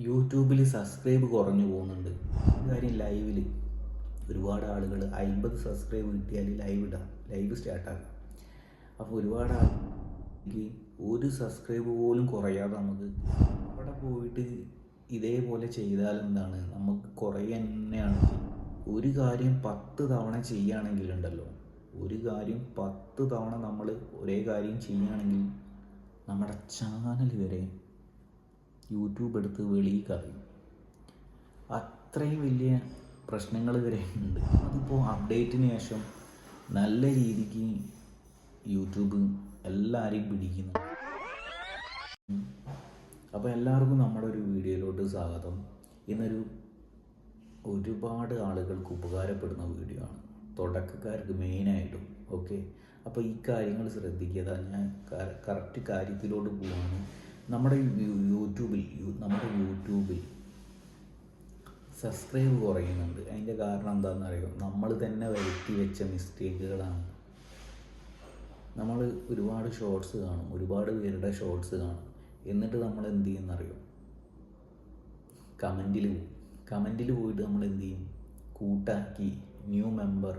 യൂട്യൂബിൽ സബ്സ്ക്രൈബ് കുറഞ്ഞു പോകുന്നുണ്ട്. കാര്യം ലൈവിൽ ഒരുപാട് ആളുകൾ 50 സബ്സ്ക്രൈബ് കിട്ടിയാൽ ലൈവ് സ്റ്റാർട്ടാക്കാം. അപ്പോൾ ഒരുപാട് ആൾക്ക് ഒരു സബ്സ്ക്രൈബ് പോലും കുറയാതെ നമുക്ക് അവിടെ പോയിട്ട് ഇതേപോലെ ചെയ്താൽ എന്താണ്, നമുക്ക് കുറേ തന്നെയാണ്. ഒരു കാര്യം 10 തവണ ചെയ്യുകയാണെങ്കിലുണ്ടല്ലോ, ഒരു കാര്യം 10 തവണ നമ്മൾ ഒരേ കാര്യം ചെയ്യുകയാണെങ്കിൽ നമ്മുടെ ചാനൽ വരെ യൂട്യൂബ് എടുത്ത് വെളിയിൽ കളയും. അത്രയും വലിയ പ്രശ്നങ്ങൾ വരെ ഉണ്ട്. അതിപ്പോൾ അപ്ഡേറ്റിന് ശേഷം നല്ല രീതിക്ക് യൂട്യൂബ് എല്ലാവരെയും പിടിക്കുന്നു. അപ്പോൾ എല്ലാവർക്കും നമ്മുടെ ഒരു വീഡിയോയിലോട്ട് സ്വാഗതം. ഇന്നൊരു ഒരുപാട് ആളുകൾക്ക് ഉപകാരപ്പെടുന്ന വീഡിയോ ആണ്, തുടക്കക്കാർക്ക് മെയിനായിട്ടും. ഓക്കെ, അപ്പോൾ ഈ കാര്യങ്ങൾ ശ്രദ്ധിക്കുക. ഞാൻ കറക്റ്റ് കാര്യത്തിലോട്ട് പോവാണ്. നമ്മുടെ യൂട്യൂബിൽ സബ്സ്ക്രൈബ് കുറയുന്നുണ്ട്. അതിൻ്റെ കാരണം എന്താണെന്ന് അറിയോ? നമ്മൾ തന്നെ വരുത്തി വെച്ച മിസ്റ്റേക്കുകളാണ്. നമ്മൾ ഒരുപാട് ഷോർട്സ് കാണും, ഒരുപാട് പേരുടെ ഷോർട്സ് കാണും. എന്നിട്ട് നമ്മൾ എന്ത് ചെയ്യുമെന്നറിയോ? കമൻറ്റിൽ പോയിട്ട് നമ്മൾ എന്ത് ചെയ്യും? കൂട്ടാക്കി ന്യൂ മെമ്പർ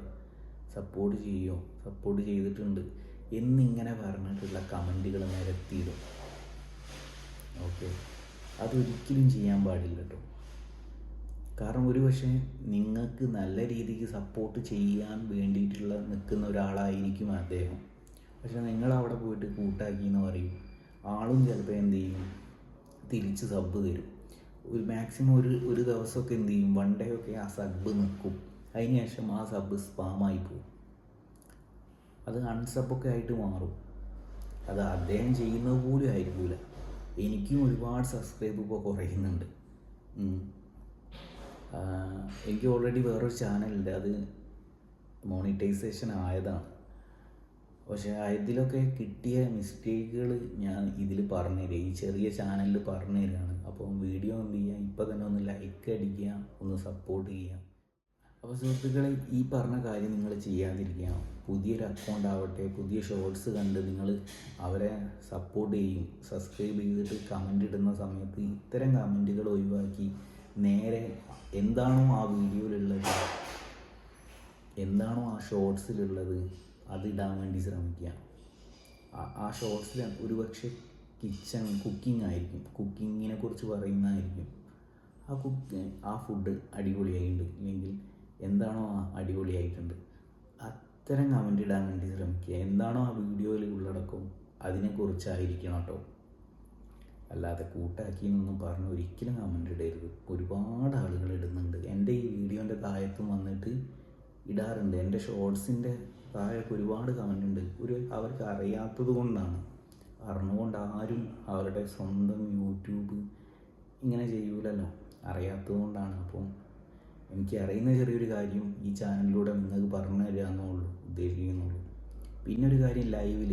സപ്പോർട്ട് ചെയ്തിട്ടുണ്ട് എന്നിങ്ങനെ പറഞ്ഞിട്ടുള്ള കമൻറ്റുകൾ നിരത്തിയിടും. ഓക്കെ, അതൊരിക്കലും ചെയ്യാൻ പാടില്ല കേട്ടോ. കാരണം ഒരു പക്ഷേ നിങ്ങൾക്ക് നല്ല രീതിക്ക് സപ്പോർട്ട് ചെയ്യാൻ വേണ്ടിയിട്ടുള്ള നിൽക്കുന്ന ഒരാളായിരിക്കും അദ്ദേഹം. പക്ഷെ നിങ്ങളവിടെ പോയിട്ട് കൂട്ടാക്കി എന്ന് പറയും. ആളും ചിലപ്പോൾ എന്ത് ചെയ്യും? തിരിച്ച് സബ് തരും. ഒരു മാക്സിമം ഒരു ദിവസമൊക്കെ എന്ത് ചെയ്യും? വൺ ഡേ ഒക്കെ ആ സബ് നിൽക്കും. അതിന് ശേഷം ആ സബ് സ്പാമായി പോകും. അത് അൺസബൊക്കെ ആയിട്ട് മാറും. അത് അദ്ദേഹം ചെയ്യുന്നത് പോലും ആയിരിക്കില്ല. എനിക്കും ഒരുപാട് സബ്സ്ക്രൈബ് ഇപ്പോൾ കുറയുന്നുണ്ട്. എനിക്ക് ഓൾറെഡി വേറൊരു ചാനലുണ്ട്, അത് മോണിറ്റൈസേഷൻ ആയതാണ്. പക്ഷേ ഇതിലൊക്കെ കിട്ടിയ മിസ്റ്റേക്കുകൾ ഞാൻ ഇതിൽ പറഞ്ഞുതരാം, ഈ ചെറിയ ചാനലിൽ പറഞ്ഞു തരികയാണ്. അപ്പോൾ വീഡിയോ എന്ത് ചെയ്യുക? ഇപ്പോൾ തന്നെ ഒന്ന് ലൈക്ക് അടിക്കുക, ഒന്ന് സപ്പോർട്ട് ചെയ്യുക. അപ്പോൾ സുഹൃത്തുക്കളെ, ഈ പറഞ്ഞ കാര്യം നിങ്ങൾ ചെയ്യാതിരിക്കുക. പുതിയൊരു അക്കൗണ്ട് ആവട്ടെ, പുതിയ ഷോർട്സ് കണ്ട് നിങ്ങൾ അവരെ സപ്പോർട്ട് ചെയ്യും. സബ്സ്ക്രൈബ് ചെയ്തിട്ട് കമൻ്റ് ഇടുന്ന സമയത്ത് ഇത്തരം കമൻറ്റുകൾ ഒഴിവാക്കി നേരെ എന്താണോ ആ വീഡിയോയിലുള്ളത്, എന്താണോ ആ ഷോർട്സിലുള്ളത്, അതിടാൻ വേണ്ടി ശ്രമിക്കുക. ആ ഷോർട്സിൽ ഒരു പക്ഷേ കുക്കിംഗ് ആയിരിക്കും, കുക്കിങ്ങിനെ കുറിച്ച് പറയുന്നതായിരിക്കും. ആ ഫുഡ് അടിപൊളിയായിട്ടുണ്ട്, ഇല്ലെങ്കിൽ എന്താണോ അടിപൊളിയായിട്ടുണ്ട്, അത്തരം കമൻ്റ് ഇടാൻ വേണ്ടി ശ്രമിക്കുക. എന്താണോ ആ വീഡിയോയിൽ ഉള്ളടക്കം അതിനെക്കുറിച്ചായിരിക്കണം കേട്ടോ. അല്ലാതെ കൂട്ടാക്കി എന്നൊന്നും പറഞ്ഞ് ഒരിക്കലും കമൻ്റ് ഇടരുത്. ഒരുപാട് ആളുകൾ ഇടുന്നുണ്ട്. എൻ്റെ ഈ വീഡിയോൻ്റെ താഴത്തും വന്നിട്ട് ഇടാറുണ്ട്. എൻ്റെ ഷോർട്സിൻ്റെ താഴെ ഒരുപാട് കമൻ്റ് ഉണ്ട്. അവർക്ക് അറിയാത്തത് കൊണ്ടാണ്. അറിഞ്ഞുകൊണ്ട് ആരും അവരുടെ സ്വന്തം യൂട്യൂബ് ഇങ്ങനെ ചെയ്യൂലല്ലോ, അറിയാത്തത് കൊണ്ടാണ്. അപ്പം എനിക്ക് അറിയുന്ന ചെറിയൊരു കാര്യം ഈ ചാനലിലൂടെ നിങ്ങൾക്ക് പറഞ്ഞു തരിക എന്നുള്ളൂ ഉദ്ദേശിക്കുന്നുള്ളൂ. പിന്നെ ഒരു കാര്യം, ലൈവിൽ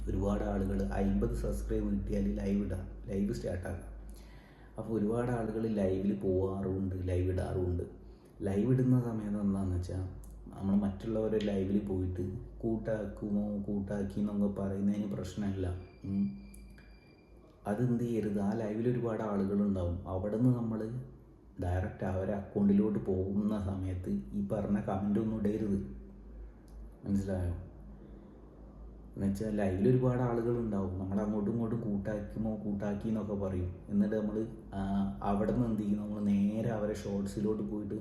ഒരുപാട് ആളുകൾ 50 സബ്സ്ക്രൈബ് കിട്ടിയാൽ ലൈവ് സ്റ്റാർട്ടാക്കാം. അപ്പോൾ ഒരുപാട് ആളുകൾ ലൈവിൽ പോകാറുമുണ്ട്, ലൈവ് ഇടാറുമുണ്ട്. ലൈവ് ഇടുന്ന സമയത്ത് എന്താണെന്ന് വെച്ചാൽ, നമ്മൾ മറ്റുള്ളവരെ ലൈവിൽ പോയിട്ട് കൂട്ടാക്കി എന്നൊക്കെ പറയുന്നതിന് പ്രശ്നമില്ല. അതെന്ത് ചെയ്യരുത്? ആ ലൈവിൽ ഒരുപാട് ആളുകളുണ്ടാവും. അവിടെ നിന്ന് നമ്മൾ ഡയറക്റ്റ് അവരെ അക്കൗണ്ടിലോട്ട് പോകുന്ന സമയത്ത് ഈ പറഞ്ഞ കമൻ്റ് ഒന്നും ഇടരുത്. മനസ്സിലായോ? എന്നുവെച്ചാൽ ലൈവിൽ ഒരുപാട് ആളുകളുണ്ടാവും. നമ്മൾ അങ്ങോട്ടും ഇങ്ങോട്ടും കൂട്ടാക്കി എന്നൊക്കെ പറയും. എന്നിട്ട് നമ്മൾ അവിടെ നിന്ന് എന്ത് ചെയ്യും? നമ്മൾ നേരെ അവരെ ഷോർട്സിലോട്ട് പോയിട്ട്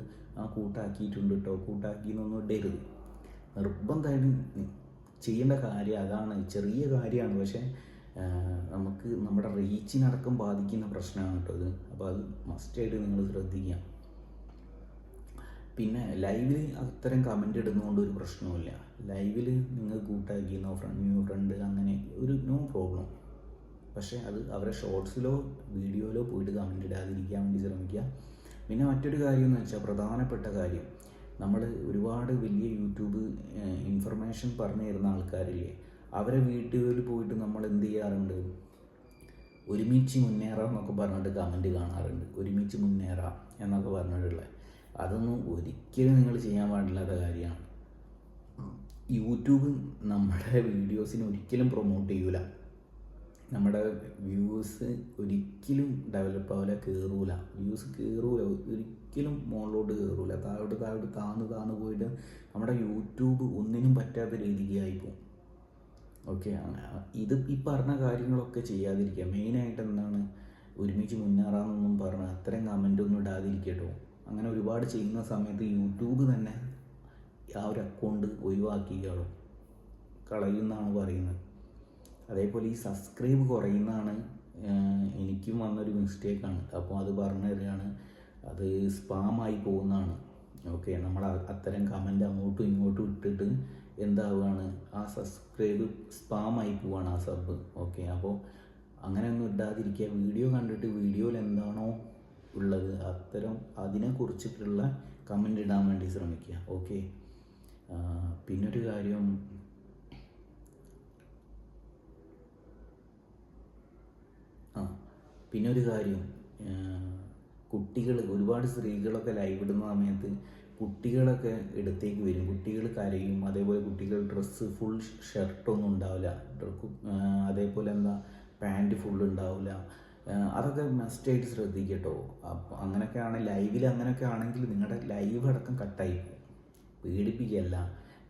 കൂട്ടാക്കിയിട്ടുണ്ട് കേട്ടോ, കൂട്ടാക്കി എന്നൊന്നും ഇടരുത്. നിർബന്ധമായിട്ടും ചെയ്യേണ്ട കാര്യം അതാണ്. ചെറിയ കാര്യമാണ്, പക്ഷേ നമുക്ക് നമ്മുടെ റീച്ചിനടക്കം ബാധിക്കുന്ന പ്രശ്നമാണ് കേട്ടോ ഇത്. അപ്പോൾ അത് മസ്റ്റായിട്ട് നിങ്ങൾ ശ്രദ്ധിക്കുക. പിന്നെ ലൈവിൽ അത്തരം കമൻ്റ് ഇടുന്നതുകൊണ്ട് ഒരു പ്രശ്നവുമില്ല. ലൈവിൽ നിങ്ങൾ കൂട്ടാക്കി ന്യൂ ഫ്രണ്ട് അങ്ങനെ ഒരു നോ പ്രോബ്ലം. പക്ഷേ അത് അവരെ ഷോർട്സിലോ വീഡിയോയിലോ പോയിട്ട് കമൻ്റ് ഇടാതിരിക്കാൻ വേണ്ടി ശ്രമിക്കുക. പിന്നെ മറ്റൊരു കാര്യം എന്ന് വെച്ചാൽ, പ്രധാനപ്പെട്ട കാര്യം, നമ്മൾ ഒരുപാട് വലിയ യൂട്യൂബ് ഇൻഫർമേഷൻ പറഞ്ഞു തരുന്ന ആൾക്കാരില്ലേ, അവരെ വീഡിയോയിൽ പോയിട്ട് നമ്മൾ എന്ത് ചെയ്യാറുണ്ട്? ഒരുമിച്ച് മുന്നേറാം എന്നൊക്കെ പറഞ്ഞിട്ട് കമൻറ്റ് കാണാറുണ്ട്. ഒരുമിച്ച് മുന്നേറാം എന്നൊക്കെ പറഞ്ഞിട്ടുള്ളത്, അതൊന്നും ഒരിക്കലും നിങ്ങൾ ചെയ്യാൻ പാടില്ലാത്ത കാര്യമാണ്. യൂട്യൂബ് നമ്മുടെ വീഡിയോസിനെ ഒരിക്കലും പ്രൊമോട്ട് ചെയ്യൂല. നമ്മുടെ വ്യൂസ് ഒരിക്കലും ഡെവലപ്പ് ആവില്ല, കയറൂല. വ്യൂസ് കയറൂല, ഒരിക്കലും മുകളിലോട്ട് കയറൂല. താഴോട്ട് താന്ന് പോയിട്ട് നമ്മുടെ യൂട്യൂബ് ഒന്നിനും പറ്റാത്ത രീതിക്ക് ആയിപ്പോവും. ഓക്കെ, ഇത് ഈ പറഞ്ഞ കാര്യങ്ങളൊക്കെ ചെയ്യാതിരിക്കുക. മെയിനായിട്ട് എന്താണ്, ഒരുമിച്ച് മുന്നേറാമെന്നൊന്നും പറഞ്ഞ് അത്രയും കമൻ്റൊന്നും ഇടാതിരിക്കട്ടോ. അങ്ങനെ ഒരുപാട് ചെയ്യുന്ന സമയത്ത് യൂട്യൂബ് തന്നെ ആ ഒരു അക്കൗണ്ട് കളയുമെന്നാണ് പറയുന്നത്. അതേപോലെ ഈ സബ്സ്ക്രൈബ് കുറയുന്നതാണ് എനിക്കും വന്നൊരു മിസ്റ്റേക്കാണ്. അപ്പോൾ അത് പറഞ്ഞു തരികയാണ്, അത് സ്പാമായി പോകുന്നതാണ്. ഓക്കെ, നമ്മൾ അത്തരം കമൻ്റ് അങ്ങോട്ടും ഇങ്ങോട്ടും ഇട്ടിട്ട് എന്താവുകയാണ്, ആ സബ്സ്ക്രൈബ് സ്പാമായി പോവുകയാണ്, ആ സബ്. ഓക്കെ, അപ്പോൾ അങ്ങനെയൊന്നും ഇടാതിരിക്കുക. വീഡിയോ കണ്ടിട്ട് വീഡിയോയിൽ എന്താണോ ഉള്ളത് അതിനെക്കുറിച്ചിട്ടുള്ള കമൻ്റ് ഇടാൻ വേണ്ടി ശ്രമിക്കുക. ഓക്കെ, പിന്നൊരു കാര്യം, കുട്ടികൾ, ഒരുപാട് സ്ത്രീകളൊക്കെ ലൈവ് ഇടുന്ന സമയത്ത് കുട്ടികളൊക്കെ ഇടത്തേക്ക് വരും. കുട്ടികൾ കരയും. അതേപോലെ കുട്ടികൾ ഡ്രസ്സ് ഫുൾ ഷർട്ടൊന്നും ഉണ്ടാവില്ല, അതേപോലെ പാൻറ്റ് ഫുൾ ഉണ്ടാവില്ല. അതൊക്കെ മസ്റ്റായിട്ട് ശ്രദ്ധിക്കട്ടോ. അപ്പോൾ അങ്ങനെയൊക്കെയാണ് ലൈവിൽ, അങ്ങനെയൊക്കെ ആണെങ്കിൽ നിങ്ങളുടെ ലൈവ് അടക്കം കട്ടായി പോകും. പേടിപ്പിക്കുകയല്ല,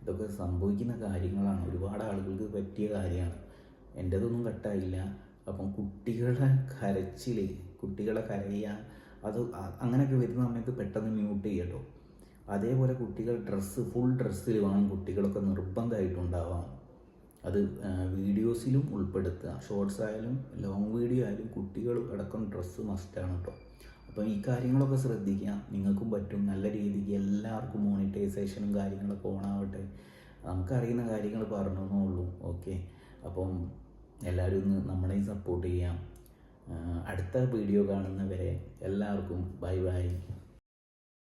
ഇതൊക്കെ സംഭവിക്കുന്ന കാര്യങ്ങളാണ്. ഒരുപാട് ആളുകൾക്ക് പറ്റിയ കാര്യമാണ്. എൻ്റെതൊന്നും കട്ടായില്ല. അപ്പം കുട്ടികളെ കരയുക, അത് അങ്ങനെയൊക്കെ വരുന്ന സമയത്ത് പെട്ടെന്ന് മ്യൂട്ട് ചെയ്യട്ടോ. അതേപോലെ കുട്ടികൾ ഫുൾ ഡ്രസ്സിൽ വേണം കുട്ടികളൊക്കെ നിർബന്ധമായിട്ടുണ്ടാവാം. അത് വീഡിയോസിലും ഉൾപ്പെടുത്തുക. ഷോർട്സ് ആയാലും ലോങ് വീഡിയോ ആയാലും കുട്ടികൾ അടക്കം ഡ്രസ്സ് മസ്റ്റാണ് കേട്ടോ. അപ്പം ഈ കാര്യങ്ങളൊക്കെ ശ്രദ്ധിക്കുക. നിങ്ങൾക്കും പറ്റും. നല്ല രീതിക്ക് എല്ലാവർക്കും മോണിറ്റൈസേഷനും കാര്യങ്ങളൊക്കെ ഓണാവട്ടെ. നമുക്കറിയുന്ന കാര്യങ്ങൾ പറഞ്ഞേ ഉള്ളൂ. ഓക്കെ, അപ്പം എല്ലാവരും ഒന്ന് നമ്മളെയും സപ്പോർട്ട് ചെയ്യാം. അടുത്ത വീഡിയോ കാണുന്നവരെ എല്ലാവർക്കും ബൈ.